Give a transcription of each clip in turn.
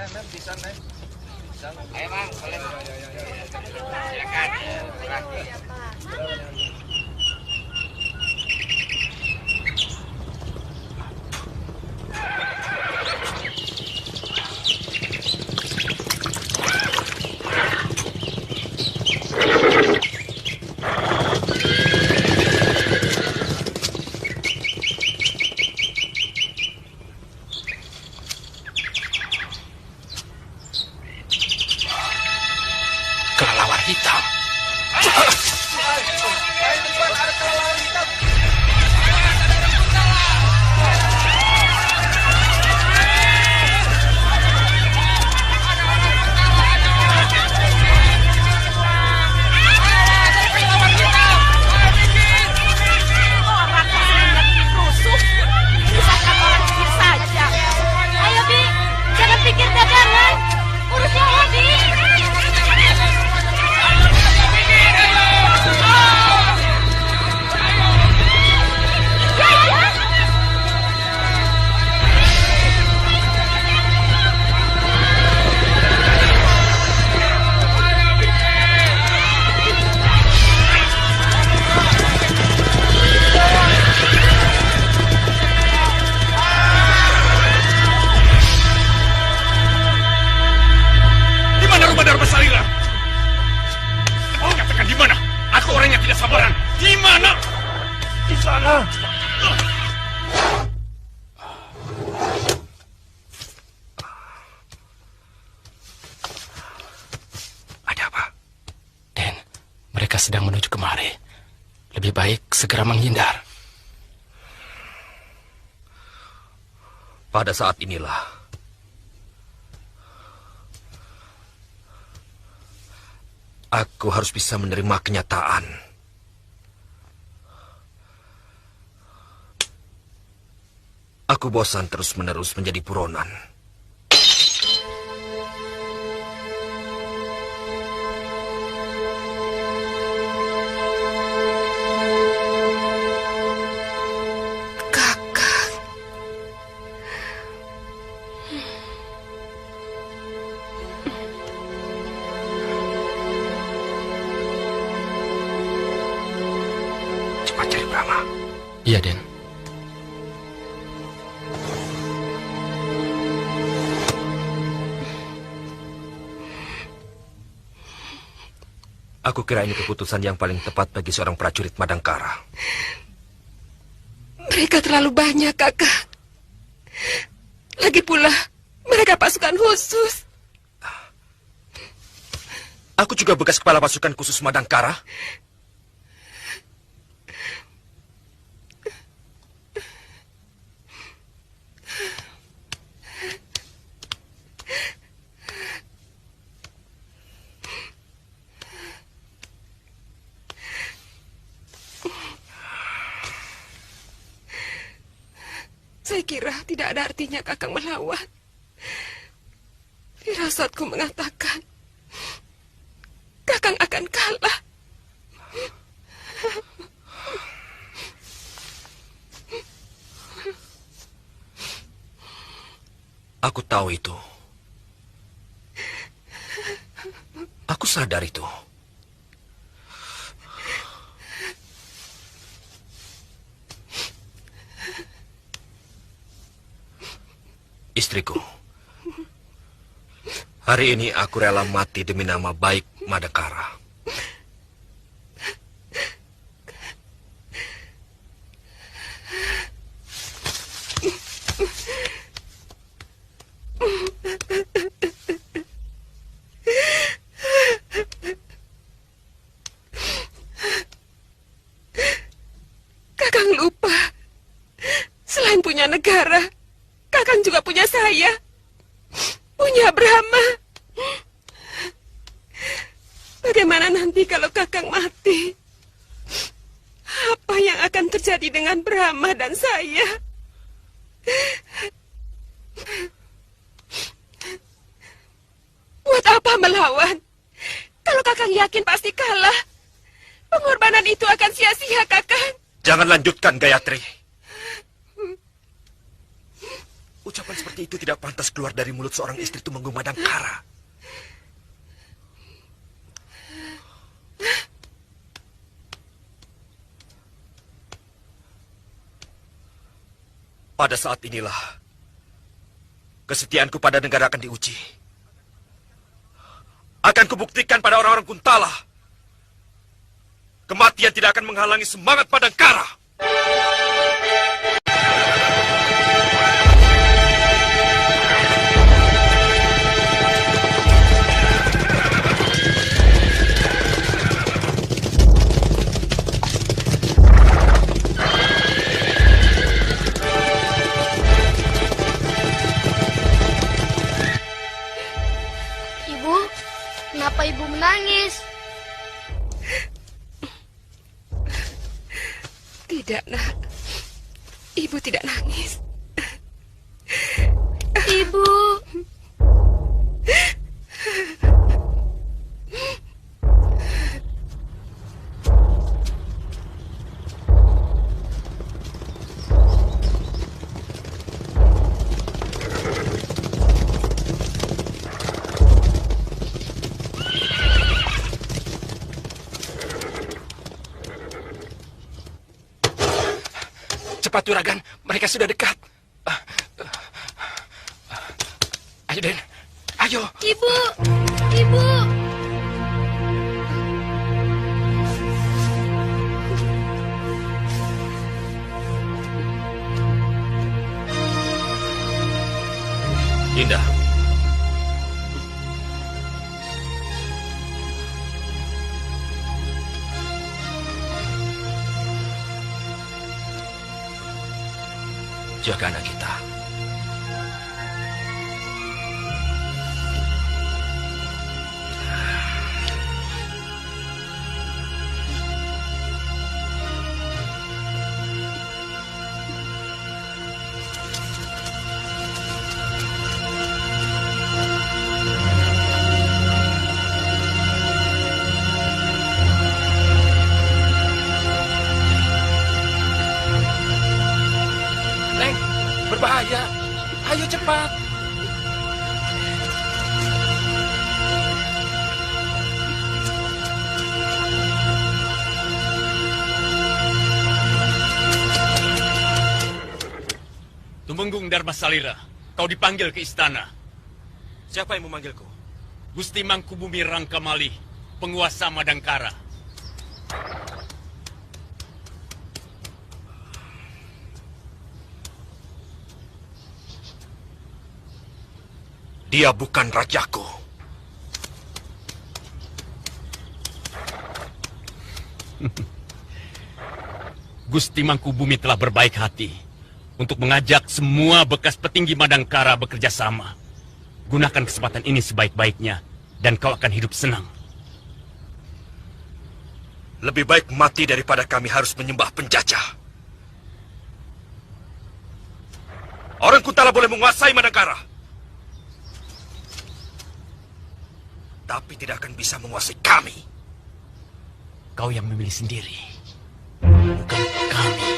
Nem, bisa, Nem. Bisa, Nem. Ayo, Bang, boleh. Silakan. Kelelawar hitam. Ayo, Bi. Jangan pikir dagangan. Urus yang Odi. Di mana rumah Dharma Salira? Oh, katakan di mana? Aku orang yang tidak sabaran. Di mana? Di sana. Ada apa? Den, mereka sedang menuju kemari. Lebih baik segera menghindar. Pada saat inilah aku harus bisa menerima kenyataan. Aku bosan terus-menerus menjadi buronan. Cepat cari Brahma. Iya, Den. Aku kira ini keputusan yang paling tepat bagi seorang prajurit Madangkara. Mereka terlalu banyak, Kakak. Lagi pula, mereka pasukan khusus. Aku juga bekas kepala pasukan khusus Madangkara. Saya kira tidak ada artinya Kakang melawan. Firasatku mengatakan Kakang akan kalah. Aku tahu itu. Aku sadar itu. Istriku, hari ini aku rela mati demi nama baik Madangkara. Kakang lupa, selain punya negara, Kakang juga punya saya. Punya Brahma. Bagaimana nanti kalau Kakang mati? Apa yang akan terjadi dengan Brahma dan saya? Buat apa melawan? Kalau Kakang yakin pasti kalah, pengorbanan itu akan sia-sia, Kakang. Jangan lanjutkan, Gayatri. Ucapan seperti itu tidak pantas keluar dari mulut seorang istri Tumenggung Madangkara. Pada saat inilah kesetiaanku pada negara akan diuji. Akan kubuktikan pada orang-orang Kuntala. Kematian tidak akan menghalangi semangat Madangkara. Kenapa ibu menangis? Tidak, nak. Ibu tidak nangis. Ibu. Cepat, Juragan. Mereka sudah dekat. Ayo, Den. Ayo. Ibu. Ibu. Indah. Jaga anak kita. Berbahaya. Ayo cepat. Tumenggung Darmasalira, kau dipanggil ke istana. Siapa yang memanggilku? Gusti Mangkubumi Rangkamali, penguasa Madangkara. Dia bukan rajaku. Gusti Mangkubumi telah berbaik hati untuk mengajak semua bekas petinggi Madangkara bekerja sama. Gunakan kesempatan ini sebaik-baiknya dan kau akan hidup senang. Lebih baik mati daripada kami harus menyembah penjajah. Orang Kuntala boleh menguasai Madangkara, tapi tidak akan bisa menguasai kami. Kau yang memilih sendiri, bukan kami.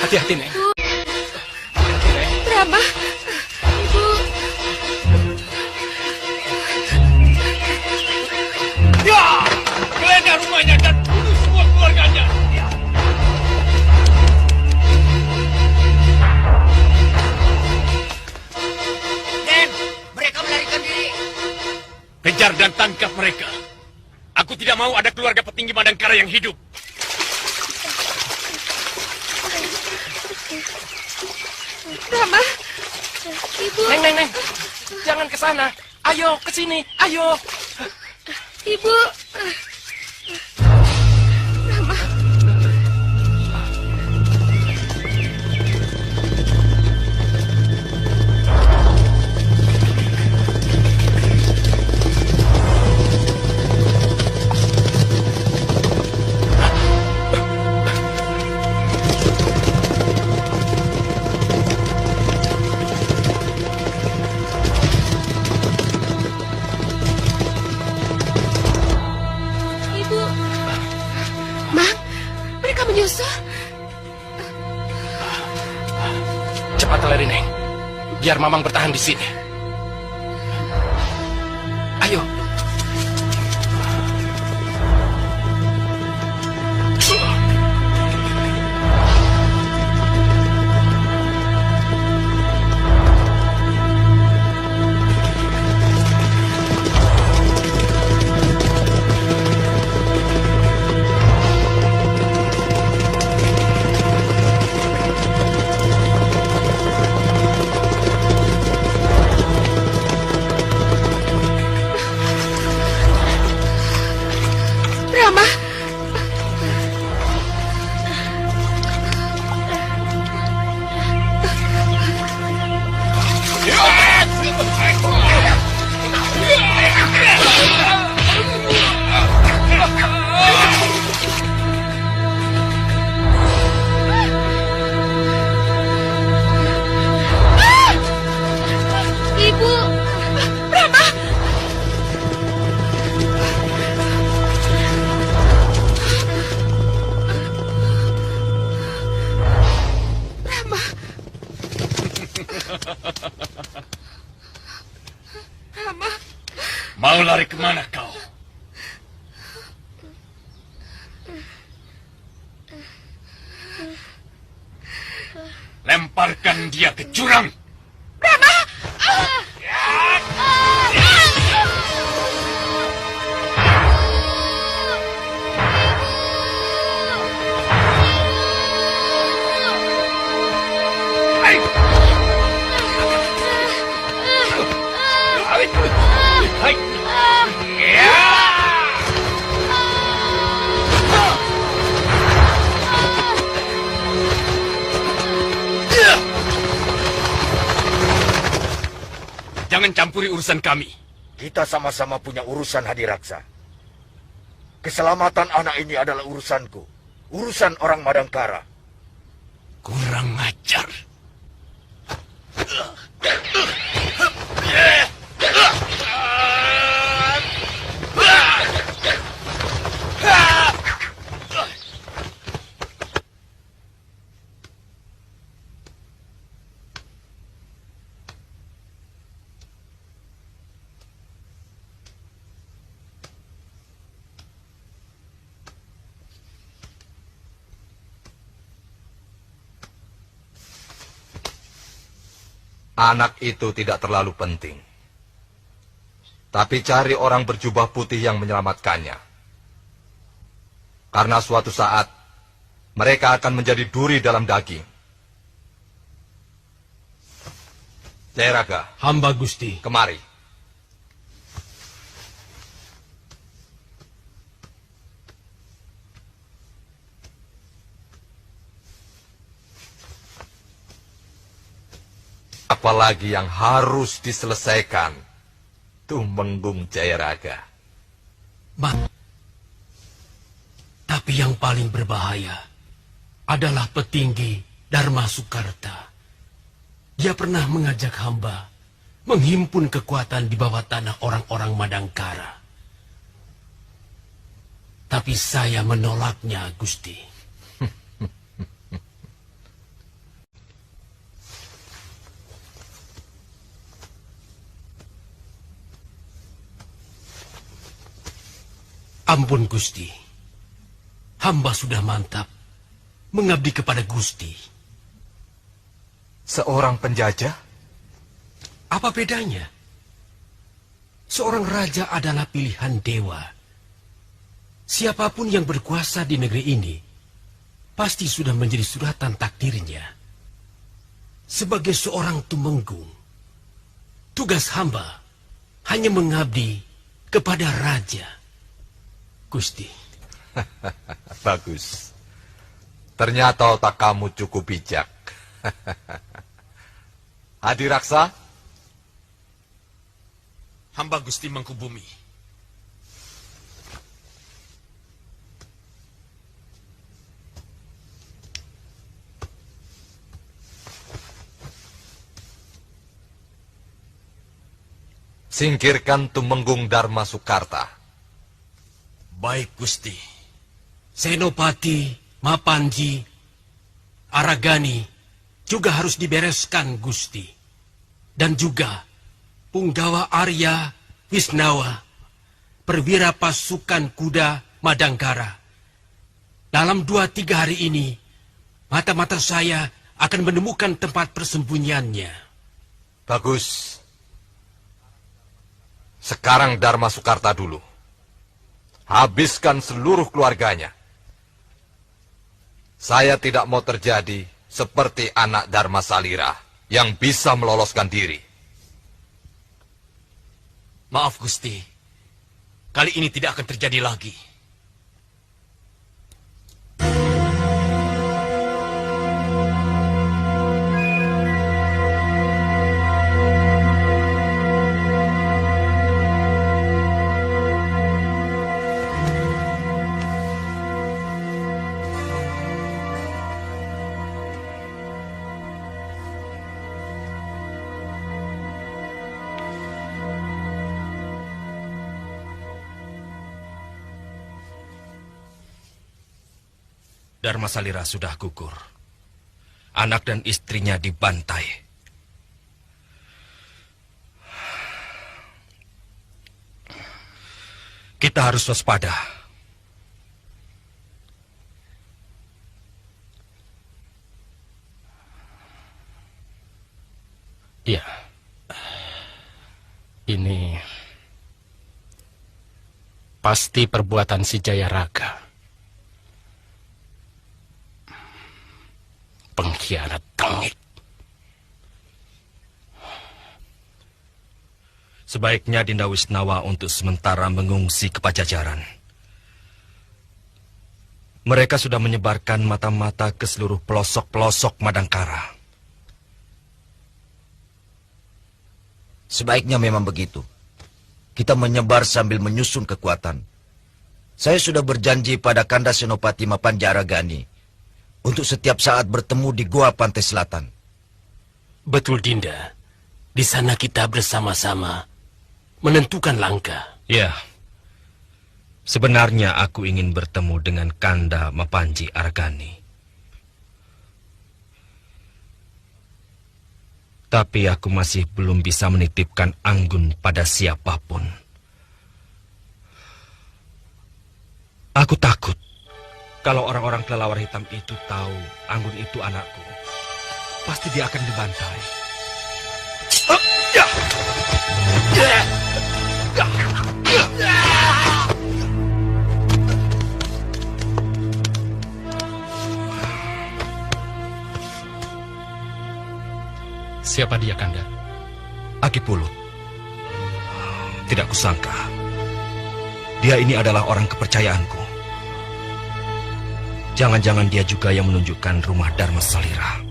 Hati-hati, Neng. Rama. Ibu. Ya! Geledah rumahnya dan bunuh semua keluarganya. Den, mereka melarikan diri. Kejar dan tangkap mereka. Aku tidak mau ada keluarga petinggi Madangkara yang hidup. Rama. Ibu. Neng. Jangan ke sana. Ayo, ke sini. Ayo. Ibu. Rasa? Cepat lari, Neng. Biar Mamang bertahan di sini. Ayo. Rama, Ibu, Rama, Rama, Rama, Mau lari kemana kau? Lemparkan dia ke jurang. Jangan campuri urusan kami. Kita sama-sama punya urusan, Hadiraksa. Keselamatan anak ini adalah urusanku. Urusan orang Madangkara. Kurang ajar. Anak itu tidak terlalu penting. Tapi cari orang berjubah putih yang menyelamatkannya. Karena suatu saat, mereka akan menjadi duri dalam daging. Jayaraga, Hamba Gusti. kemari. Apalagi yang harus diselesaikan, Tumenggung Jayaraga. Tapi yang paling berbahaya adalah petinggi Dharma Sukarta. Dia pernah mengajak hamba menghimpun kekuatan di bawah tanah orang-orang Madangkara. Tapi saya menolaknya, Gusti. Ampun, Gusti. Hamba sudah mantap mengabdi kepada Gusti. Seorang penjajah? Apa bedanya? Seorang raja adalah pilihan dewa. Siapapun yang berkuasa di negeri ini pasti sudah menjadi suratan takdirnya. Sebagai seorang tumenggung, tugas hamba hanya mengabdi kepada raja. Gusti. Bagus. Ternyata otak kamu cukup bijak. Hadiraksa? Hamba Gusti Mangkubumi. Singkirkan Tumenggung Dharma Sukarta. Baik, Gusti. Senopati Mapanji, Aragani juga harus dibereskan, Gusti. Dan juga Punggawa Arya Wisnawa, perwira pasukan kuda Madangkara. Dalam 2-3 hari ini, mata-mata saya akan menemukan tempat persembunyiannya. Bagus. Sekarang Dharma Sukarta dulu. Habiskan seluruh keluarganya. Saya tidak mau terjadi seperti anak Dharma Salira yang bisa meloloskan diri. Maaf, Gusti. Kali ini tidak akan terjadi lagi. Dharma Salira sudah gugur. Anak dan istrinya dibantai. Kita harus waspada. Ya, ini pasti perbuatan si Jayaraga. Pengkhianat tengik. Sebaiknya Dinda Wisnawa untuk sementara mengungsi ke Pajajaran. Mereka sudah menyebarkan mata-mata ke seluruh pelosok-pelosok Madangkara. Sebaiknya memang begitu. Kita menyebar sambil menyusun kekuatan. Saya sudah berjanji pada Kanda Senopati Mapanji Aragani untuk setiap saat bertemu di Goa Pantai Selatan. Betul, Dinda. Di sana kita bersama-sama menentukan langkah. Ya, sebenarnya aku ingin bertemu dengan Kanda Mapanji Aragani. Tapi aku masih belum bisa menitipkan Anggun pada siapapun. Aku takut kalau orang-orang kelelawar hitam itu tahu Anggun itu anakku, pasti dia akan dibantai. Siapa dia, Kanda? Akipulu. Tidak kusangka. Dia ini adalah orang kepercayaanku. Jangan-jangan dia juga yang menunjukkan rumah Dharma Salira.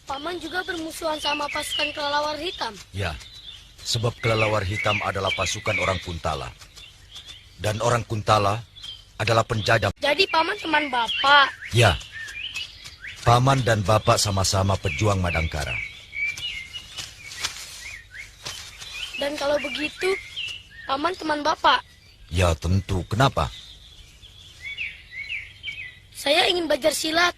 Paman juga bermusuhan sama pasukan kelelawar hitam. Ya, sebab kelelawar hitam adalah pasukan orang Kuntala. Dan orang Kuntala adalah penjajah. Jadi Paman teman Bapak. Ya, Paman dan Bapak sama-sama pejuang Madangkara. Dan kalau begitu, Paman teman Bapak. Ya tentu, kenapa? Saya ingin belajar silat.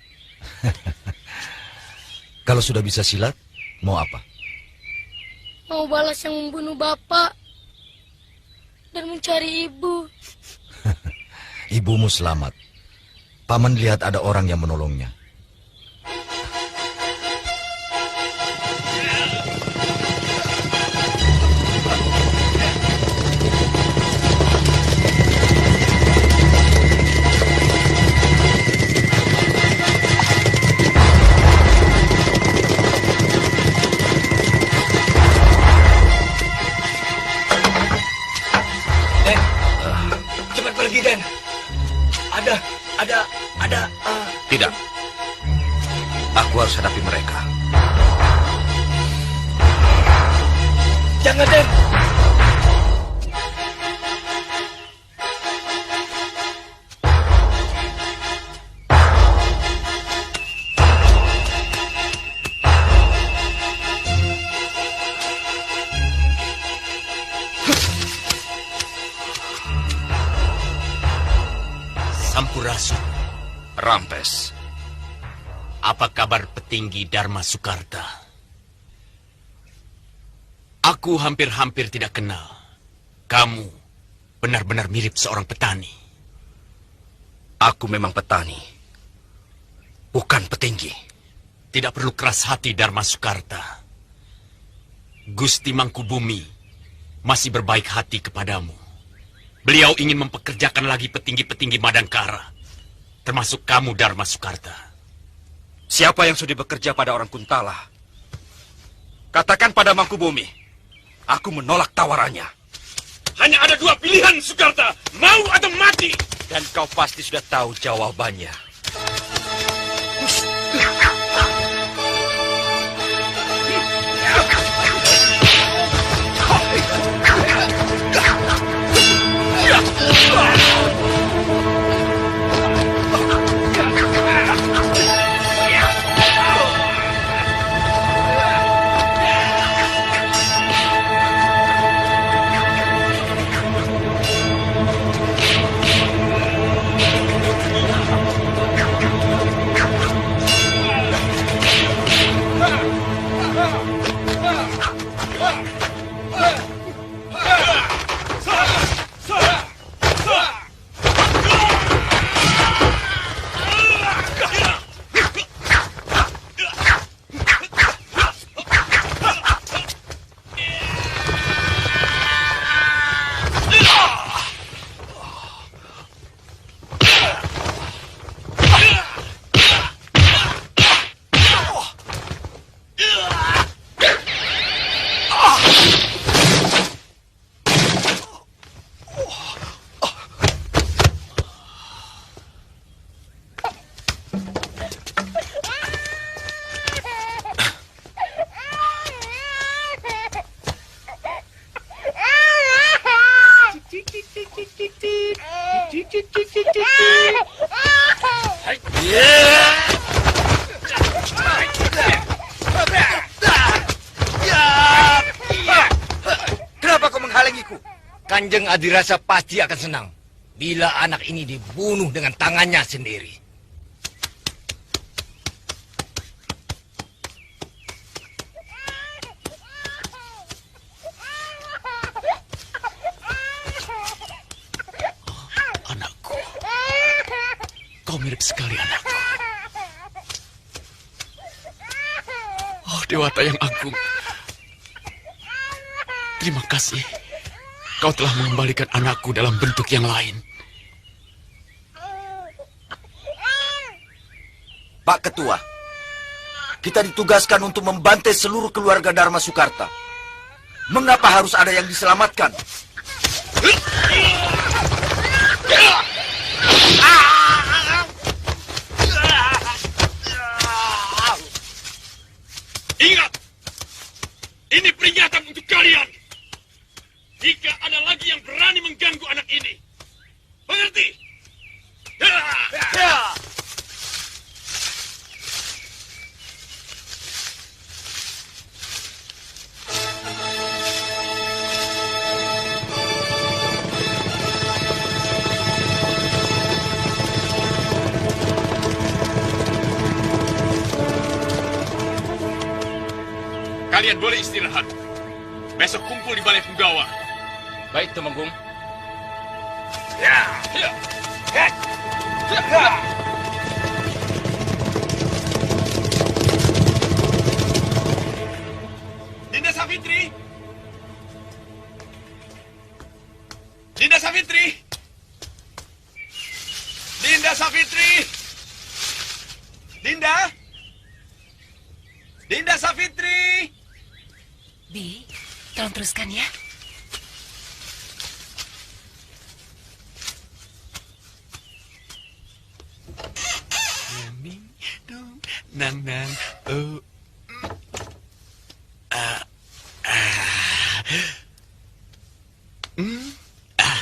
Kalau sudah bisa silat, mau apa? Mau balas yang membunuh Bapak. Dan mencari ibu. Ibumu selamat. Paman lihat ada orang yang menolongnya. Cepat pergi, Den. Ada. Tidak. Aku harus hadapi mereka. Jangan, Den. Rampes, apa kabar petinggi Dharma Sukarta? Aku hampir-hampir tidak kenal. Kamu benar-benar mirip seorang petani. Aku memang petani, bukan petinggi. Tidak perlu keras hati, Dharma Sukarta. Gusti Mangkubumi masih berbaik hati kepadamu. Beliau ingin mempekerjakan lagi petinggi-petinggi Madangkara, termasuk kamu, Dharma Sukarta. Siapa yang sudah bekerja pada orang Kuntala? Katakan pada Mangkubumi, aku menolak tawarannya. Hanya ada dua pilihan, Sukarta. Mau atau mati. Dan kau pasti sudah tahu jawabannya. Kenapa kau menghalangiku? Kanjeng Adirasa pasti akan senang bila anak ini dibunuh dengan tangannya sendiri. Anakku, kau mirip sekali anakku. Oh, Dewata yang agung. Terima kasih. Kau telah mengembalikan anakku dalam bentuk yang lain. Pak Ketua, kita ditugaskan untuk membantai seluruh keluarga Dharma Sukarta. Mengapa harus ada yang diselamatkan? Ingat, ini peringatan untuk kalian. Jika ada lagi yang berani mengganggu anak ini, mengerti? Kalian boleh istirahat. Besok kumpul di Balai Punggawa. Baik, Temenggung. Dinda Savitri! Dinda Savitri! Dinda Savitri! Dinda! Dinda Savitri! Bi, tolong teruskan ya. Nang nang oh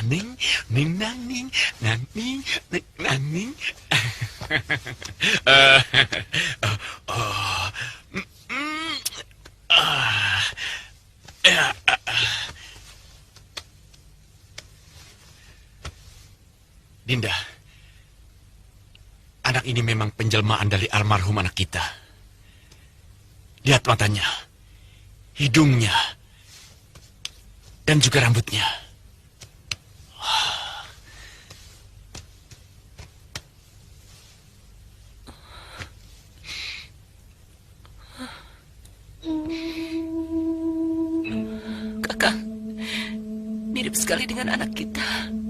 ning ning nang ning nang ning nang ning Dinda, anak ini memang penjelmaan dari almarhum anak kita. Lihat matanya, hidungnya, dan juga rambutnya. Kakang, mirip sekali dengan anak kita.